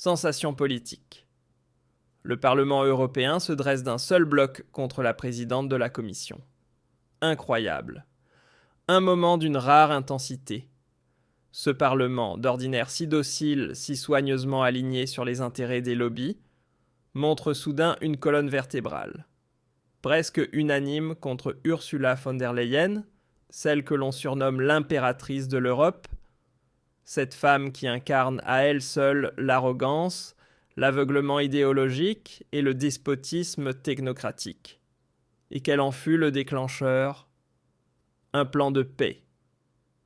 Sensation politique. Le Parlement européen se dresse d'un seul bloc contre la présidente de la Commission. Incroyable. Un moment d'une rare intensité. Ce Parlement, d'ordinaire si docile, si soigneusement aligné sur les intérêts des lobbies, montre soudain une colonne vertébrale. Presque unanime contre Ursula von der Leyen, celle que l'on surnomme l'impératrice de l'Europe, cette femme qui incarne à elle seule l'arrogance, l'aveuglement idéologique et le despotisme technocratique. Et quel en fut le déclencheur ? Un plan de paix.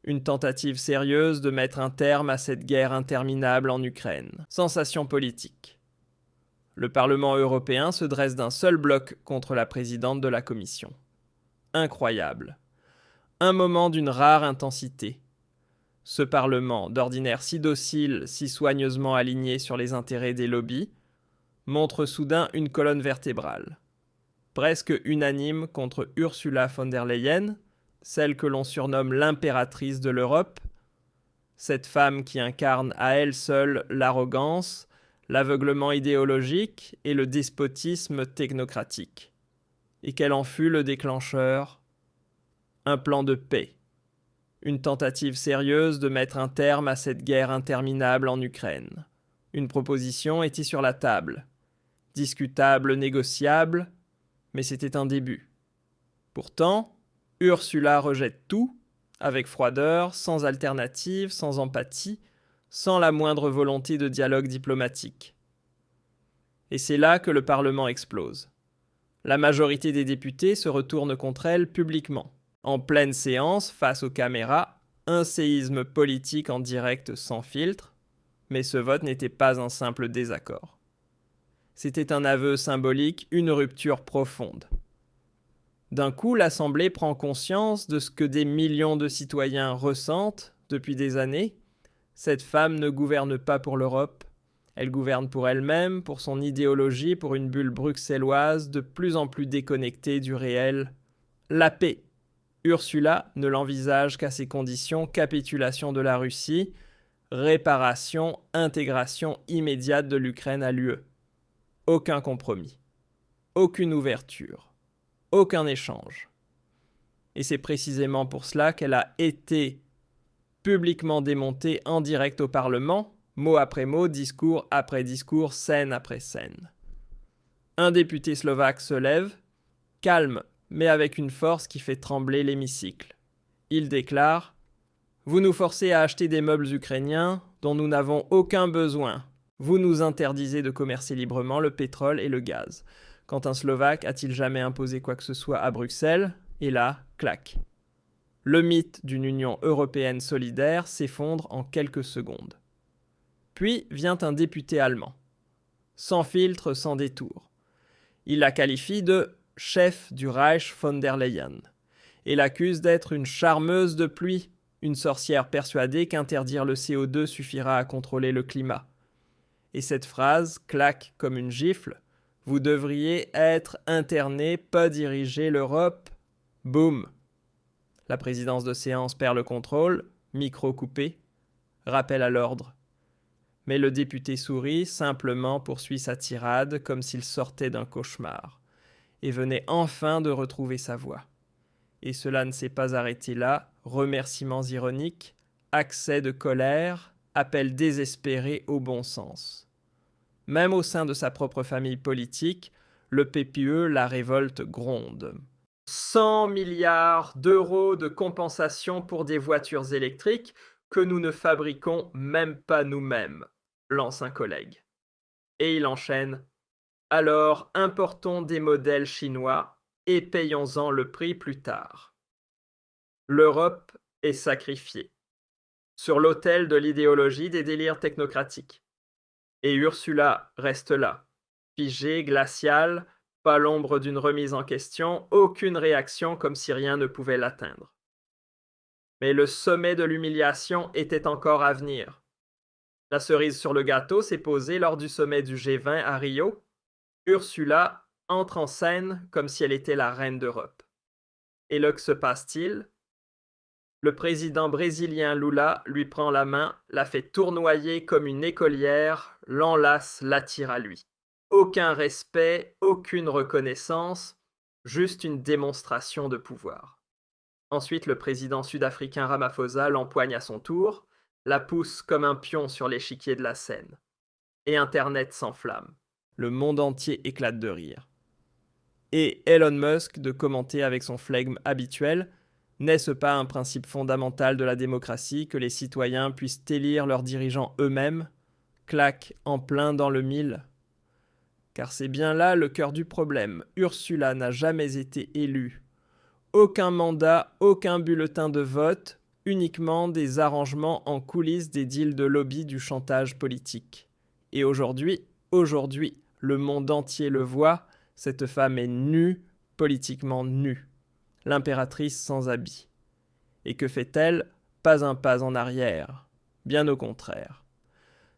Une tentative sérieuse de mettre un terme à cette guerre interminable en Ukraine. Sensation politique. Le Parlement européen se dresse d'un seul bloc contre la présidente de la Commission. Incroyable. Un moment d'une rare intensité. Ce Parlement, d'ordinaire si docile, si soigneusement aligné sur les intérêts des lobbies, montre soudain une colonne vertébrale. Presque unanime contre Ursula von der Leyen, celle que l'on surnomme l'impératrice de l'Europe, cette femme qui incarne à elle seule l'arrogance, l'aveuglement idéologique et le despotisme technocratique. Et quel en fut le déclencheur ? Un plan de paix. Une tentative sérieuse de mettre un terme à cette guerre interminable en Ukraine. Une proposition était sur la table. Discutable, négociable, mais c'était un début. Pourtant, Ursula rejette tout, avec froideur, sans alternative, sans empathie, sans la moindre volonté de dialogue diplomatique. Et c'est là que le Parlement explose. La majorité des députés se retourne contre elle publiquement. En pleine séance, face aux caméras, un séisme politique en direct sans filtre, mais ce vote n'était pas un simple désaccord. C'était un aveu symbolique, une rupture profonde. D'un coup, l'Assemblée prend conscience de ce que des millions de citoyens ressentent depuis des années. Cette femme ne gouverne pas pour l'Europe, elle gouverne pour elle-même, pour son idéologie, pour une bulle bruxelloise de plus en plus déconnectée du réel. La paix. Ursula ne l'envisage qu'à ses conditions: capitulation de la Russie, réparation, intégration immédiate de l'Ukraine à l'UE. Aucun compromis, aucune ouverture, aucun échange. Et c'est précisément pour cela qu'elle a été publiquement démontée en direct au Parlement, mot après mot, discours après discours, scène après scène. Un député slovaque se lève, calme, mais avec une force qui fait trembler l'hémicycle. Il déclare « Vous nous forcez à acheter des meubles ukrainiens dont nous n'avons aucun besoin. Vous nous interdisez de commercer librement le pétrole et le gaz. Quand un Slovaque a-t-il jamais imposé quoi que ce soit à Bruxelles ? Et là, clac. Le mythe d'une Union européenne solidaire s'effondre en quelques secondes. Puis vient un député allemand. Sans filtre, sans détour. Il la qualifie de chef du Reich von der Leyen et l'accuse d'être une charmeuse de pluie, une sorcière persuadée qu'interdire le CO2 suffira à contrôler le climat. Et cette phrase claque comme une gifle. Vous devriez être interné, pas diriger l'Europe. Boum. La présidence de séance perd le contrôle, micro coupé, rappel à l'ordre. Mais le député sourit, simplement poursuit sa tirade comme s'il sortait d'un cauchemar et venait enfin de retrouver sa voix. Et cela ne s'est pas arrêté là, remerciements ironiques, accès de colère, appel désespéré au bon sens. Même au sein de sa propre famille politique, le PPE, la révolte gronde. 100 milliards d'euros de compensation pour des voitures électriques que nous ne fabriquons même pas nous-mêmes, lance un collègue. Et il enchaîne. Alors, importons des modèles chinois et payons-en le prix plus tard. L'Europe est sacrifiée sur l'autel de l'idéologie des délires technocratiques. Et Ursula reste là, figée, glaciale, pas l'ombre d'une remise en question, aucune réaction comme si rien ne pouvait l'atteindre. Mais le sommet de l'humiliation était encore à venir. La cerise sur le gâteau s'est posée lors du sommet du G20 à Rio. Ursula entre en scène comme si elle était la reine d'Europe. Et là, que se passe-t-il ? Le président brésilien Lula lui prend la main, la fait tournoyer comme une écolière, l'enlace, l'attire à lui. Aucun respect, aucune reconnaissance, juste une démonstration de pouvoir. Ensuite, le président sud-africain Ramaphosa l'empoigne à son tour, la pousse comme un pion sur l'échiquier de la scène. Et Internet s'enflamme. Le monde entier éclate de rire. Et Elon Musk de commenter avec son flegme habituel: n'est-ce pas un principe fondamental de la démocratie que les citoyens puissent élire leurs dirigeants eux-mêmes? Claque en plein dans le mille. Car c'est bien là le cœur du problème. Ursula n'a jamais été élue. Aucun mandat, aucun bulletin de vote, uniquement des arrangements en coulisses des deals de lobby du chantage politique. Et aujourd'hui, le monde entier le voit, cette femme est nue, politiquement nue. L'impératrice sans habit. Et que fait-elle? Pas un pas en arrière. Bien au contraire.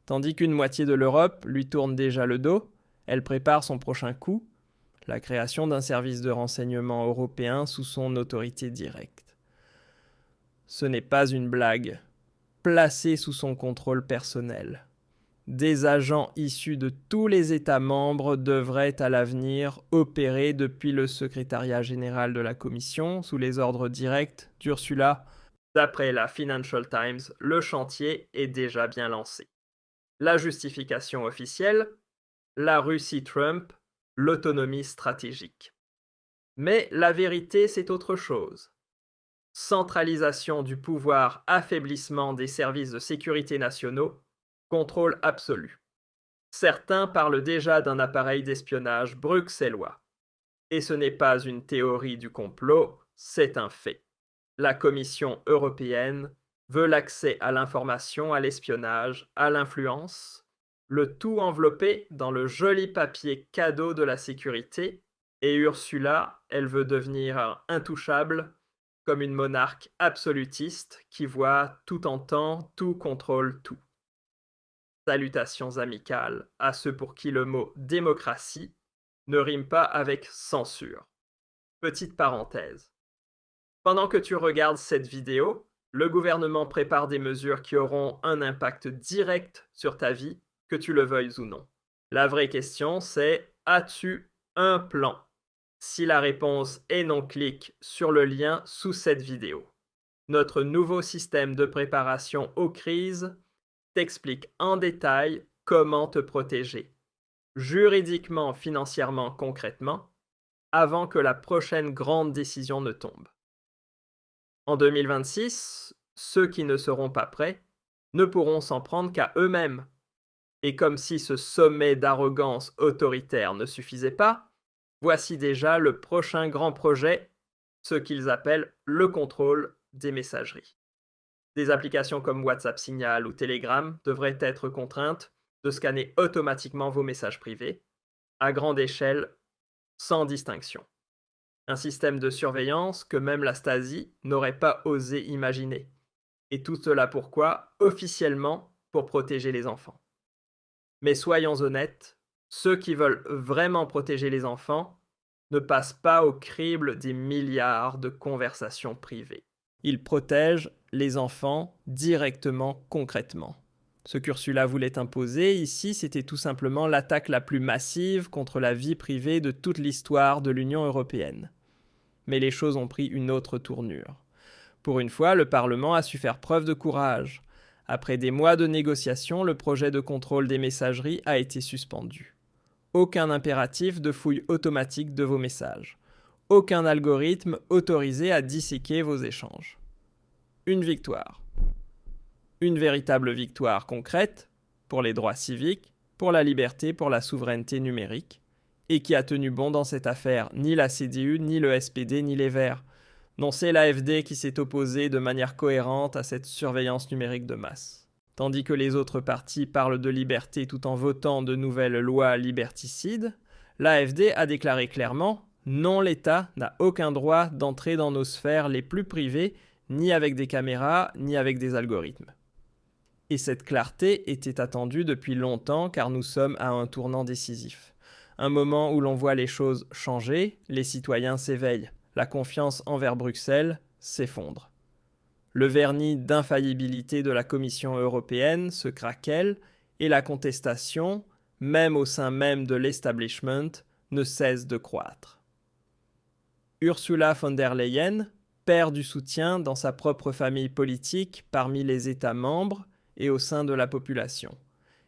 Tandis qu'une moitié de l'Europe lui tourne déjà le dos, elle prépare son prochain coup, la création d'un service de renseignement européen sous son autorité directe. Ce n'est pas une blague. Placé sous son contrôle personnel. Des agents issus de tous les États membres devraient à l'avenir opérer depuis le secrétariat général de la Commission sous les ordres directs d'Ursula. D'après la Financial Times, le chantier est déjà bien lancé. La justification officielle: la Russie Trump, l'autonomie stratégique. Mais la vérité, c'est autre chose. Centralisation du pouvoir, affaiblissement des services de sécurité nationaux, contrôle absolu. Certains parlent déjà d'un appareil d'espionnage bruxellois. Et ce n'est pas une théorie du complot, c'est un fait. La Commission européenne veut l'accès à l'information, à l'espionnage, à l'influence, le tout enveloppé dans le joli papier cadeau de la sécurité, et Ursula, elle veut devenir intouchable, comme une monarque absolutiste qui voit, tout entend, tout contrôle tout. Salutations amicales à ceux pour qui le mot démocratie ne rime pas avec censure. Petite parenthèse. Pendant que tu regardes cette vidéo, le gouvernement prépare des mesures qui auront un impact direct sur ta vie, que tu le veuilles ou non. La vraie question, c'est: as-tu un plan? Si la réponse est non, clique sur le lien sous cette vidéo. Notre nouveau système de préparation aux crises t'explique en détail comment te protéger, juridiquement, financièrement, concrètement, avant que la prochaine grande décision ne tombe. En 2026, ceux qui ne seront pas prêts ne pourront s'en prendre qu'à eux-mêmes. Et comme si ce sommet d'arrogance autoritaire ne suffisait pas, voici déjà le prochain grand projet, ce qu'ils appellent le contrôle des messageries. Des applications comme WhatsApp Signal ou Telegram devraient être contraintes de scanner automatiquement vos messages privés, à grande échelle, sans distinction. Un système de surveillance que même la Stasi n'aurait pas osé imaginer. Et tout cela pourquoi? Officiellement, pour protéger les enfants. Mais soyons honnêtes, ceux qui veulent vraiment protéger les enfants ne passent pas au crible des milliards de conversations privées. Ils protègent les enfants directement, concrètement. Ce qu'Ursula voulait imposer ici, c'était tout simplement l'attaque la plus massive contre la vie privée de toute l'histoire de l'Union européenne. Mais les choses ont pris une autre tournure. Pour une fois, le Parlement a su faire preuve de courage. Après des mois de négociations, le projet de contrôle des messageries a été suspendu. Aucun impératif de fouille automatique de vos messages. Aucun algorithme autorisé à disséquer vos échanges. Une victoire. Une véritable victoire concrète pour les droits civiques, pour la liberté, pour la souveraineté numérique, et qui a tenu bon dans cette affaire ni la CDU, ni le SPD, ni les Verts. Non, c'est l'AfD qui s'est opposée de manière cohérente à cette surveillance numérique de masse. Tandis que les autres partis parlent de liberté tout en votant de nouvelles lois liberticides, l'AfD a déclaré clairement: non, l'État n'a aucun droit d'entrer dans nos sphères les plus privées, ni avec des caméras, ni avec des algorithmes. Et cette clarté était attendue depuis longtemps car nous sommes à un tournant décisif. Un moment où l'on voit les choses changer, les citoyens s'éveillent. La confiance envers Bruxelles s'effondre. Le vernis d'infaillibilité de la Commission européenne se craquelle et la contestation, même au sein même de l'establishment, ne cesse de croître. Ursula von der Leyen perd du soutien dans sa propre famille politique parmi les États membres et au sein de la population.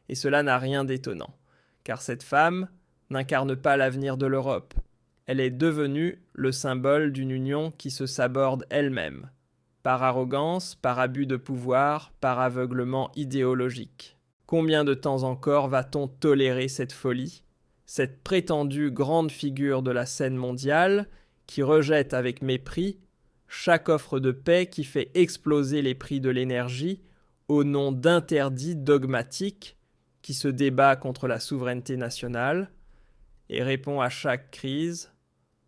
Et cela n'a rien d'étonnant, car cette femme n'incarne pas l'avenir de l'Europe. Elle est devenue le symbole d'une union qui se saborde elle-même, par arrogance, par abus de pouvoir, par aveuglement idéologique. Combien de temps encore va-t-on tolérer cette folie, cette prétendue grande figure de la scène mondiale qui rejette avec mépris chaque offre de paix qui fait exploser les prix de l'énergie au nom d'interdits dogmatiques qui se débat contre la souveraineté nationale et répond à chaque crise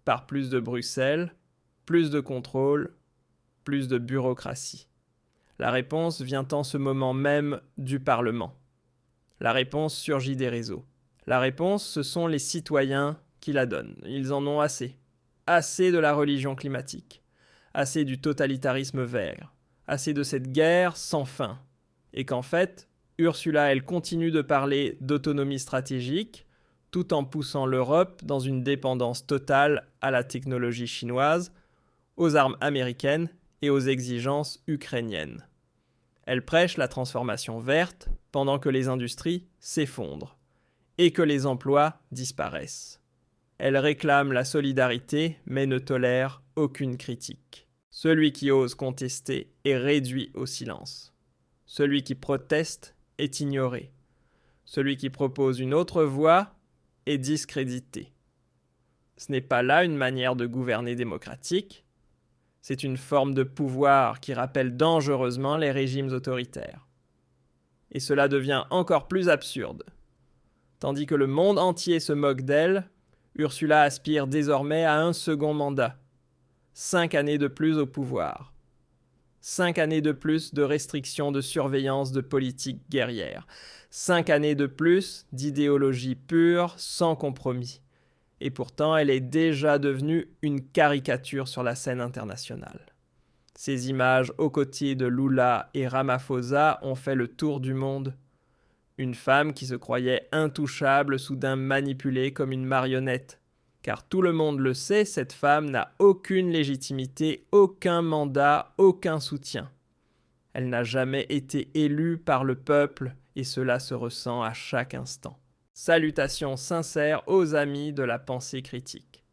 par plus de Bruxelles, plus de contrôle, plus de bureaucratie. La réponse vient en ce moment même du Parlement. La réponse surgit des réseaux. La réponse, ce sont les citoyens qui la donnent. Ils en ont assez. Assez de la religion climatique. Assez du totalitarisme vert. Assez de cette guerre sans fin. Et qu'en fait, Ursula, elle continue de parler d'autonomie stratégique, tout en poussant l'Europe dans une dépendance totale à la technologie chinoise, aux armes américaines et aux exigences ukrainiennes. Elle prêche la transformation verte pendant que les industries s'effondrent et que les emplois disparaissent. Elle réclame la solidarité mais ne tolère aucune critique. Celui qui ose contester est réduit au silence. Celui qui proteste est ignoré. Celui qui propose une autre voie est discrédité. Ce n'est pas là une manière de gouverner démocratique. C'est une forme de pouvoir qui rappelle dangereusement les régimes autoritaires. Et cela devient encore plus absurde. Tandis que le monde entier se moque d'elle, Ursula aspire désormais à un second mandat. 5 années de plus au pouvoir. 5 années de plus de restrictions de surveillance de politique guerrière. 5 années de plus d'idéologie pure, sans compromis. Et pourtant, elle est déjà devenue une caricature sur la scène internationale. Ces images aux côtés de Lula et Ramaphosa ont fait le tour du monde. Une femme qui se croyait intouchable, soudain manipulée comme une marionnette. Car tout le monde le sait, cette femme n'a aucune légitimité, aucun mandat, aucun soutien. Elle n'a jamais été élue par le peuple et cela se ressent à chaque instant. Salutations sincères aux amis de la pensée critique.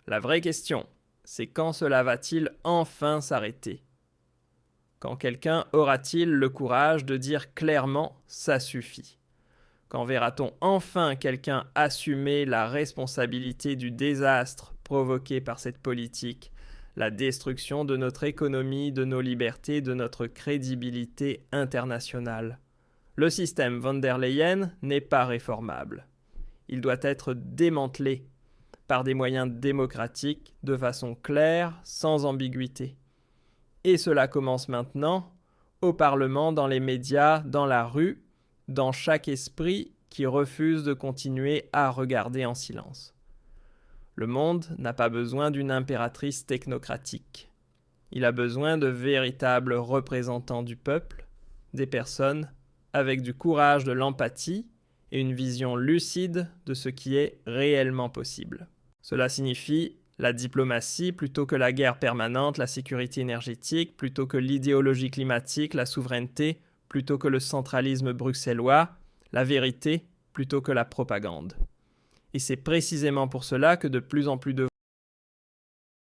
La vraie question, c'est quand cela va-t-il enfin s'arrêter ? Quand quelqu'un aura-t-il le courage de dire clairement « ça suffit » ? Quand verra-t-on enfin quelqu'un assumer la responsabilité du désastre provoqué par cette politique, la destruction de notre économie, de nos libertés, de notre crédibilité internationale ? Le système von der Leyen n'est pas réformable. Il doit être démantelé par des moyens démocratiques, de façon claire, sans ambiguïté. Et cela commence maintenant, au Parlement, dans les médias, dans la rue, dans chaque esprit qui refuse de continuer à regarder en silence. Le monde n'a pas besoin d'une impératrice technocratique. Il a besoin de véritables représentants du peuple, des personnes avec du courage, de l'empathie et une vision lucide de ce qui est réellement possible. Cela signifie la diplomatie plutôt que la guerre permanente, la sécurité énergétique plutôt que l'idéologie climatique, la souveraineté plutôt que le centralisme bruxellois, la vérité plutôt que la propagande. Et c'est précisément pour cela que de plus en plus de